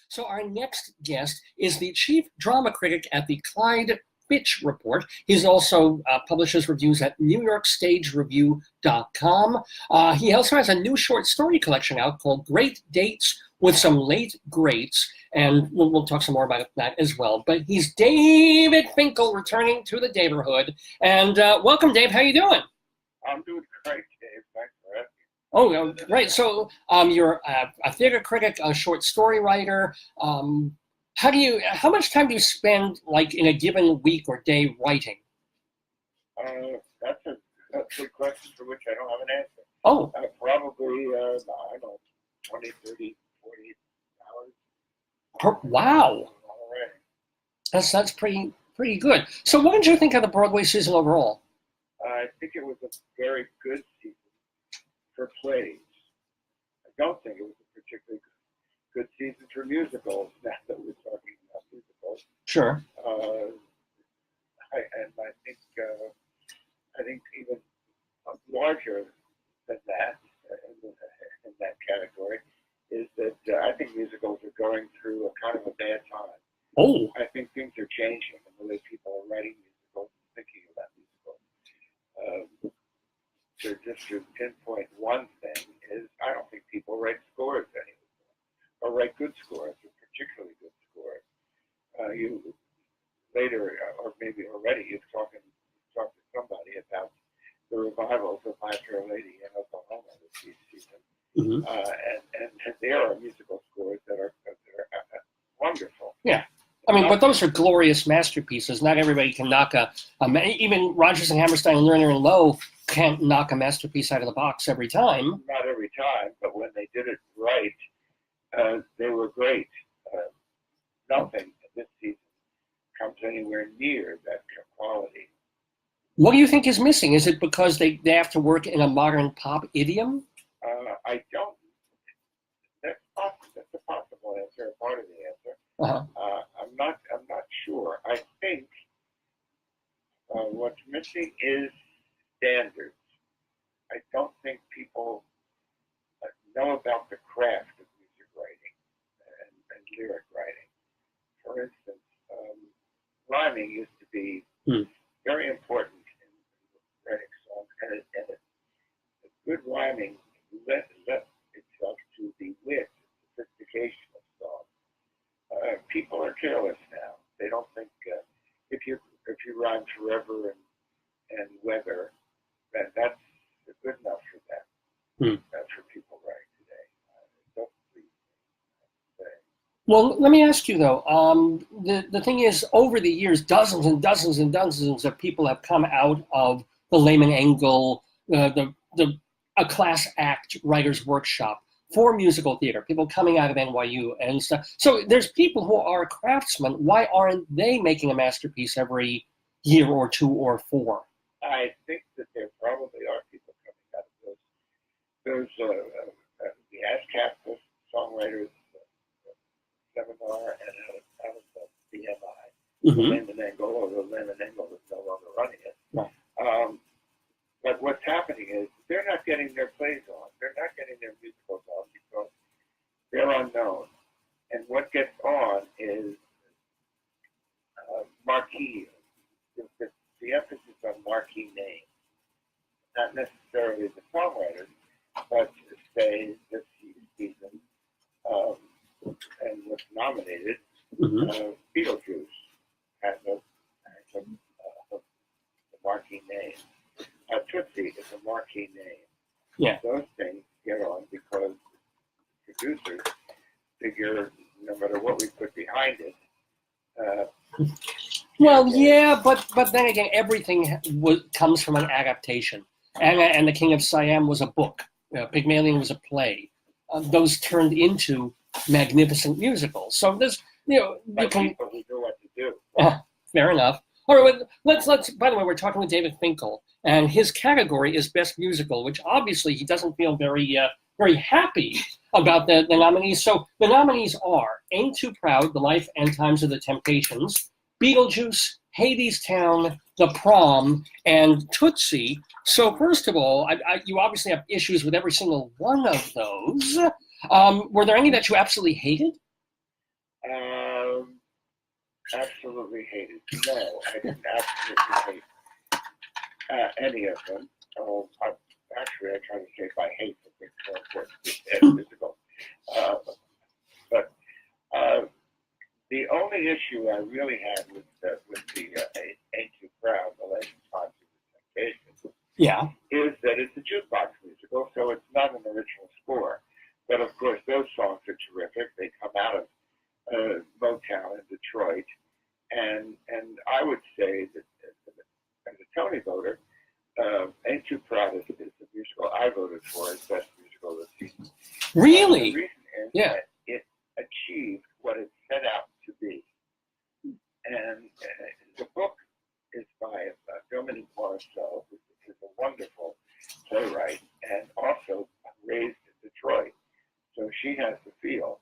So our next guest is the chief drama critic at the Clyde Fitch Report. He's also publishes reviews at NewYorkStageReview.com. He also has a new short story collection out called Great Dates with Some Late Greats, and we'll talk some more about that as well. But he's David Finkle, returning to the neighborhood. And welcome, Dave. How you doing? I'm doing great, Dave. Thanks for asking. Oh, right. So you're a theater critic, a short story writer. How much time do you spend, like, in a given week or day writing? That's a good question for which I don't have an answer. Oh. Probably, I don't know, 20, 30, 40 hours. Wow. Already. That's pretty good. So what did you think of the Broadway season overall? I think it was a very good season for plays. I don't think it was a particularly good season for musicals, now that we're talking about musicals. Sure. I think even larger than that, in that category, is that I think musicals are going through a kind of a bad time. Oh. I think things are changing in the way people are writing musicals and thinking about musicals. Just to pinpoint one thing is, I don't think people write scores anymore, or write good scores, or particularly good scores. You later, or maybe already, you've talked to somebody about the revivals of My Fair Lady in Oklahoma this season, and there are musical scores that are wonderful. Yeah. I mean, but those are glorious masterpieces. Not everybody can knock even Rodgers and Hammerstein and Lerner and Lowe can't knock a masterpiece out of the box every time. Not every time, but when they did it right, they were great. Nothing this season comes anywhere near that quality. What do you think is missing? Is it because they have to work in a modern pop idiom? I don't. That's a possible answer, a part of the answer. I'm not sure. I think what's missing is standards. I don't think people know about the craft of music writing and lyric writing. For instance, rhyming used to be very important in writing songs, and good rhyming lent itself to the wit and sophistication of songs. People are careless now. They don't think if you rhyme forever and weather, that's good enough for them. That's for people writing today. Well, let me ask you though. The thing is, over the years, dozens and dozens and dozens of people have come out of the Lehman Engel, a class act writers workshop for musical theater. People coming out of NYU and stuff. So there's people who are craftsmen. Why aren't they making a masterpiece every year or two or four? I think that there probably are people coming out of those. There's the ASCAP songwriters seminar and out of the BMI, Lehman Engel, although Lehman Engel is no longer running it. Right. But what's happening is they're not getting their plays on. They're not getting their musicals on because they're unknown. And what gets on is marquee. The emphasis on marquee names, not necessarily the songwriters, but say this season and was nominated. Beetlejuice has a marquee name. Tootsie is a marquee name. Yeah. Those things get on because producers figure no matter what we put behind it. Well, yeah, but then again, everything comes from an adaptation. And The King of Siam was a book. Pygmalion was a play. Those turned into magnificent musicals. So there's, you can. People who know what to do. Fair enough. All right, let's. By the way, we're talking with David Finkle, and his category is Best Musical, which obviously he doesn't feel very happy about the nominees. So the nominees are Ain't Too Proud, The Life and Times of the Temptations, Beetlejuice, Hadestown, The Prom, and Tootsie. So first of all, you obviously have issues with every single one of those. Were there any that you absolutely hated? Absolutely hated. No, I didn't absolutely hate any of them. Actually, I try to say by hate, I think it's more important than physical. But the only issue I really had with the Ain't Too Proud, the Last Times of the Temptations, Yeah. is that it's a jukebox musical, so it's not an original score. But of course, those songs are terrific. They come out of Motown in Detroit, and I would say that as a Tony voter, Ain't Too Proud is the musical I voted for as best musical of the season. Really? The reason is that it achieved what it set out to be. And the book is by Dominique Morisseau, who is a wonderful playwright and also raised in Detroit. So she has the feel.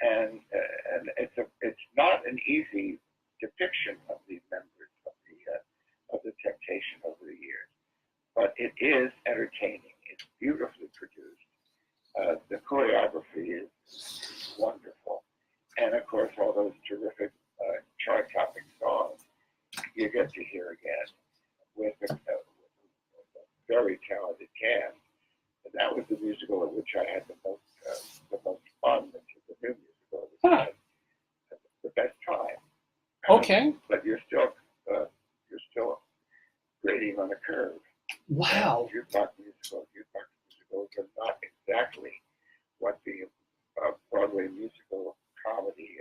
And it's not an easy depiction of the members of the Temptation over the years, but it is entertaining. It's beautifully produced. The choreography is wonderful, and of course, all those terrific chart-topping songs you get to hear again with a very talented Cant. And that was the musical at which I had the most fun, which is the new musical, which I had the best time. Okay. But you're still grading on a curve. Wow. Jukebox musicals are not exactly what the Broadway musical comedy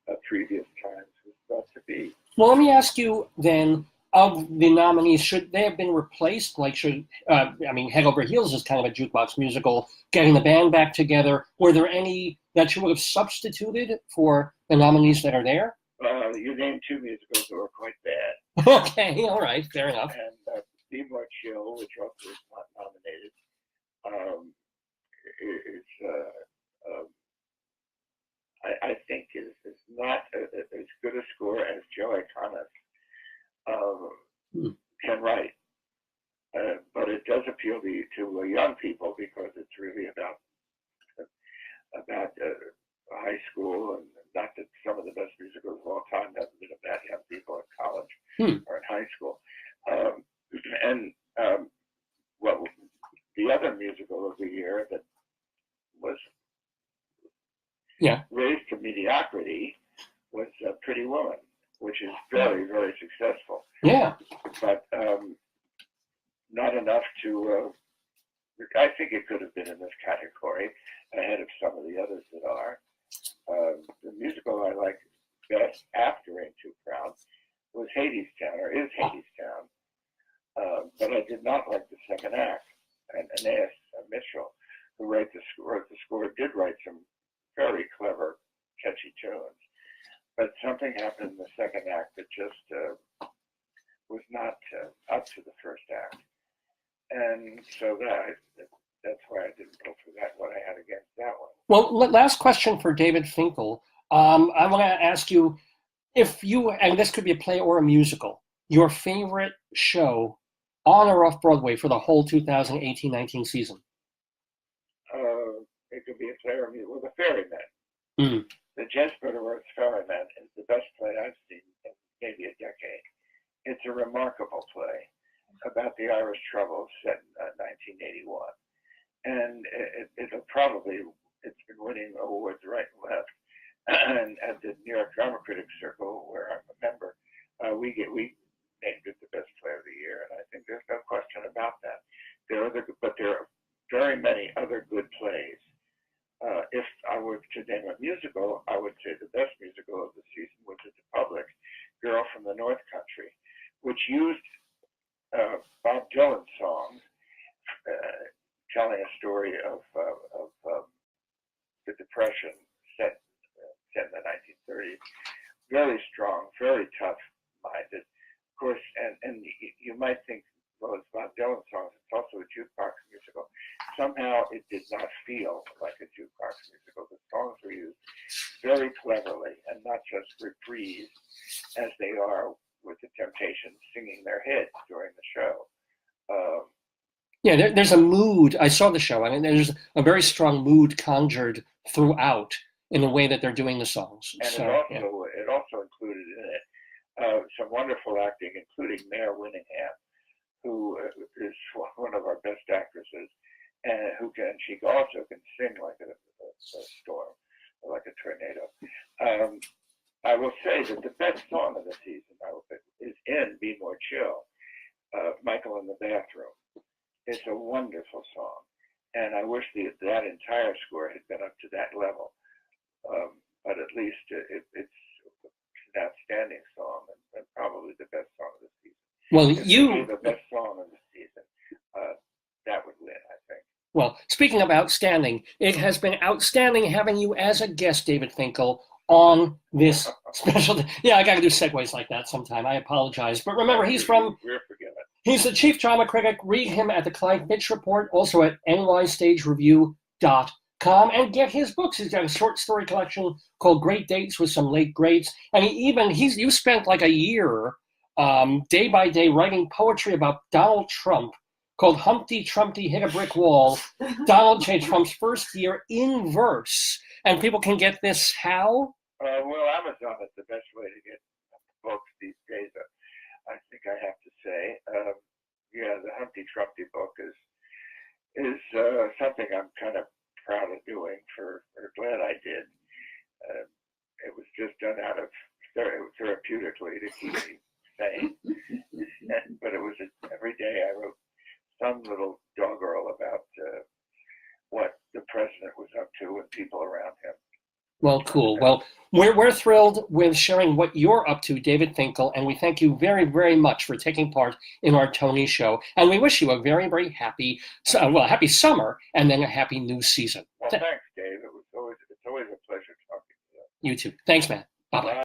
of previous times was thought to be. Well, let me ask you then, of the nominees, should they have been replaced? Like, Head Over Heels is kind of a jukebox musical, getting the band back together. Were there any that you would have substituted for the nominees that are there? You named two musicals that were quite bad. Okay, all right, fair enough. And Be More Chill, which also is not nominated, I think is not as good a score as Joe Iconis can write. But it does appeal to young people because it's really about high school, and not that some of the best musicals of all time haven't been about young people in college or in high school. The other musical of the year that was raised to mediocrity was Pretty Woman, which is very, very successful. Yeah. But not enough to, I think it could have been in this category ahead of some of the others that are. The musical I like best after Ain't Too Proud was Hadestown, or is Hadestown. But I did not like the second act. And Anais Mitchell, who wrote the score, did write some very clever, catchy tunes. But something happened in the second act that just was not up to the first act. And so that's why I didn't go for that, what I had against that one. Well, last question for David Finkle. I want to ask you, if you, and this could be a play or a musical, your favorite show on or off Broadway for the whole 2018-19 season? It could be a play or a musical. Well, The Ferryman. The Jesper Worth's Ferryman is the best play I've seen in maybe a decade. It's a remarkable play about the Irish Troubles set in 1981. And it's been winning awards right and left. And at the New York Drama Critics Circle, where I'm a member, we named it the best play of the year, and I think there's no question about that. But there are very many other good plays. If I were to name a musical, I would say the best musical of the season, which is the public, Girl from the North Country, which used Bob Dylan songs, telling a story of the Depression set in the 1930s. Very strong, very tough-minded. Of course, and you might think, well, it's Bob Dylan songs, it's also a jukebox musical. Somehow it did not feel like a jukebox musical. The songs were used very cleverly and not just reprised as they are with the Temptations singing their hits during the show. There's a mood. I saw the show. I mean, there's a very strong mood conjured throughout. in the way that they're doing the songs. And So, it also included in it some wonderful acting, including Mare Winningham, who is one of our best actresses, and she also can sing like a storm, or like a tornado. I will say that the best song of the season is in Be More Chill, Michael in the Bathroom. It's a wonderful song, and I wish that entire score had been up to that level. But at least it's an outstanding song, and probably the best song of the season. well, If the best song of the season, that would win, I think. Well, speaking of outstanding, it has been outstanding having you as a guest, David Finkle, on this special. Yeah, I got to do segues like that sometime. I apologize, but remember, We're forgiven. He's the chief drama critic. Read him at the Clyde Fitch Report, also at nystagereview.com, and get his books. He's got a short story collection called Great Dates with Some Late Greats, and you spent like a year, day by day, writing poetry about Donald Trump called Humpty Trumpty Hit a Brick Wall, Donald J. Trump's first year in verse. And people can get this how? Well, Amazon is the best way to get books these days, I think I have to say. The Humpty Trumpty book is something I'm kind of proud of doing, or glad I did. It was just done out of therapeutically to keep me sane. But it was every day I wrote some little doggerel about what the president was up to and people around him. Well, cool. Well, we're thrilled with sharing what you're up to, David Finkle, and we thank you very, very much for taking part in our Tony show. And we wish you a very, very happy summer and then a happy new season. Well, thanks, Dave. It's always a pleasure talking to you. You too. Thanks, man. Bye-bye.